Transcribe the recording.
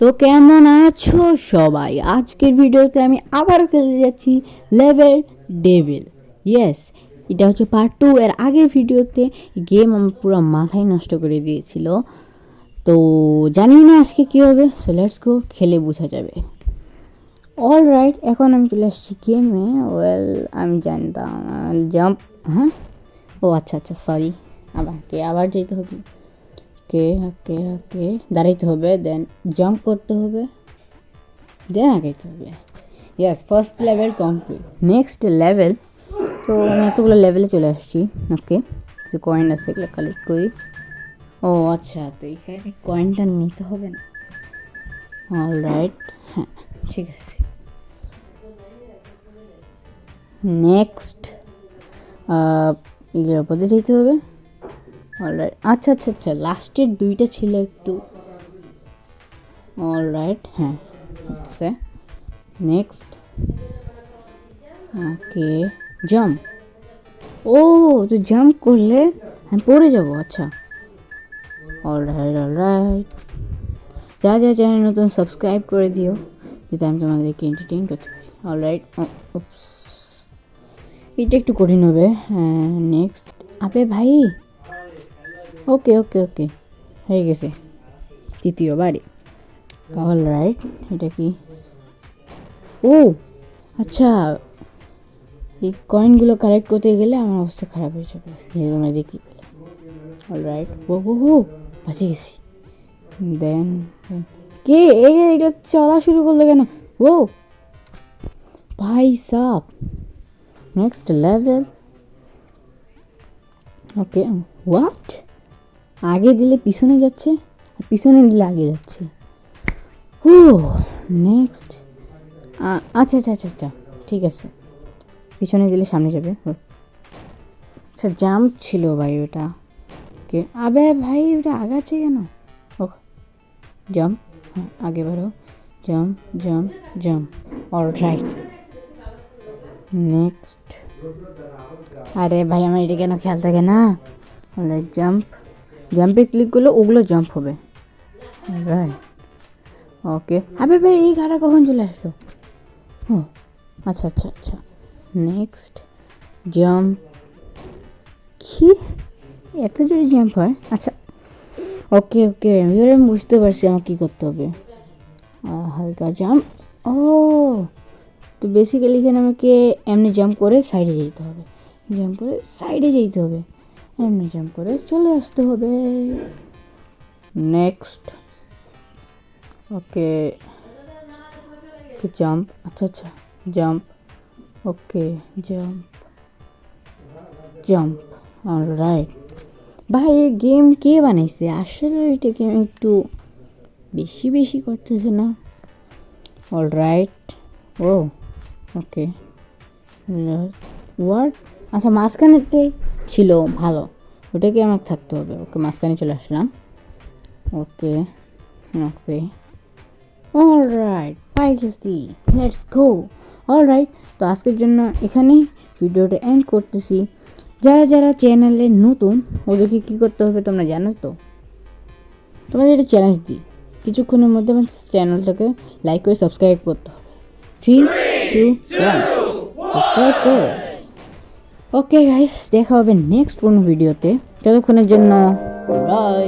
তো কেমন আছো সবাই? আজকের ভিডিওতে আমি আবার খেলতে যাচ্ছি লেভেল ডেভিল। ইয়েস, এটা হচ্ছে পার্ট 2। এর আগের ভিডিওতে গেম আমার পুরো মাথায় নষ্ট করে দিয়েছিল, তো জানি না আজকে কী হবে। সো লেটস গো, খেলে বোঝা যাবে। অল রাইট, এখন আমি চলে আসছি গেমে। ওয়েল, আমি জানতাম জাম্প। হ্যাঁ, ও আচ্ছা আচ্ছা, সরি, আমাকে আবার যেতে হবে। ওকে ওকে ওকে, দাঁড়াইতে হবে, দেন জাম্প করতে হবে, দেন আগাইতে হবে। Yes, first level complete. Next level. তো আমি এতগুলো লেভেলে চলে আসছি। ওকে, কিছু কয়েন আছে, এগুলো কালেক্ট করি। ও আচ্ছা, তো এইখানে কয়েনটা নিতে হবে না। অল রাইট, হ্যাঁ ঠিক আছে। নেক্সট এগুলোর পথে যেতে হবে। অলরাইট, আচ্ছা আচ্ছা আচ্ছা, লাস্টের দুইটা ছিল একটু। অলরাইট, হ্যাঁ আচ্ছা। নেক্সট, ওকে, জাম্প। ও, তো জাম্প করলে আমি পড়ে যাবো। আচ্ছা, অলরাইট অলরাইট। যা যা চ্যানেল নতুন সাবস্ক্রাইব করে দিও, যাতে আমি তোমাদেরকে এন্টারটেইন করতে পারি। অলরাইট, এটা একটু কঠিন হবে। হ্যাঁ, নেক্সট। আবে ভাই, ওকে ওকে ওকে, হয়ে গেছে তৃতীয় বাড়ি। অলরাইট, এটা কি? ও আচ্ছা, এই কয়েনগুলো কালেক্ট করতে গেলে আমার অবস্থা খারাপ হয়ে যাবে, যেরকম দেখি। অলরাইট, ও হো হো, বাঁচে গেছি। দেন কে এগুলো চলা শুরু করলো কেন? ও ভাই sub, next level. Okay, what? আগে দিলে পিছনে যাচ্ছে, আর পিছনে দিলে আগে যাচ্ছে। ও নেক্সট, আচ্ছা আচ্ছা আচ্ছা আচ্ছা, ঠিক আছে, পিছনে দিলে সামনে যাবে। আচ্ছা, জাম্প ছিল ভাই ওটা। ওকে, আবে ভাই ওটা আগাচ্ছে কেন? ও জাম্প, হ্যাঁ আগে বাড়ো, jump jump jump. Alright, next. আরে ভাই, আমার এটা কেন খেয়াল থাকে না? অলরাইট, জাম্প, জাম্পে ক্লিক করলে ওগুলো জাম্প হবে। রাইট, ওকে। আবে ভাই, এই গাড়া কখন চলে আসলো? ও আচ্ছা আচ্ছা আচ্ছা, নেক্সট জাম্প। কি এত জোরে জাম্প হয়? আচ্ছা, ওকে ওকে, এবারে আমি বুঝতে পারছি আমার কী করতে হবে। হালকা জাম্প। ও, তো বেসিক্যালি এখানে আমাকে এমনি জাম্প করে সাইডে যেতে হবে, জাম্প করে সাইডে যেতে হবে, এমনি জাম্প করে চলে আসতে হবে। নেক্সট, ওকে, জাম্প, আচ্ছা আচ্ছা, জাম্প, ওকে, জাম্প জাম্প। অলরাইট, ভাই এই গেম কে বানাইছে? আসলে এটা গেম একটু বেশি বেশি করতেছে না? অলরাইট, ও ওকে, ওয়ার্ড। আচ্ছা, মাঝখানেরটাই ছিল ভালো, ওটাকে আমার থাকতে হবে। ওকে, মাঝখানে চলে আসলাম। ওকে ওকে, অলরাইট, পাই গেছি, লেটস গো। অলরাইট, তো আজকের জন্য এখানেই ভিডিওটা এন্ড করতেছি। যারা যারা চ্যানেলে নতুন, ওদেরকে কী করতে হবে তোমরা জানো তো? তোমাদের একটা চ্যালেঞ্জ দিই, কিছুক্ষণের মধ্যে আমার চ্যানেলটাকে লাইক করে সাবস্ক্রাইব করতে হবে। 3, 2, 1, সাবস্ক্রাইব করো। ওকে গাইস, দেখা হবে নেক্সট কোনো ভিডিওতে। ততক্ষণের জন্য বাই।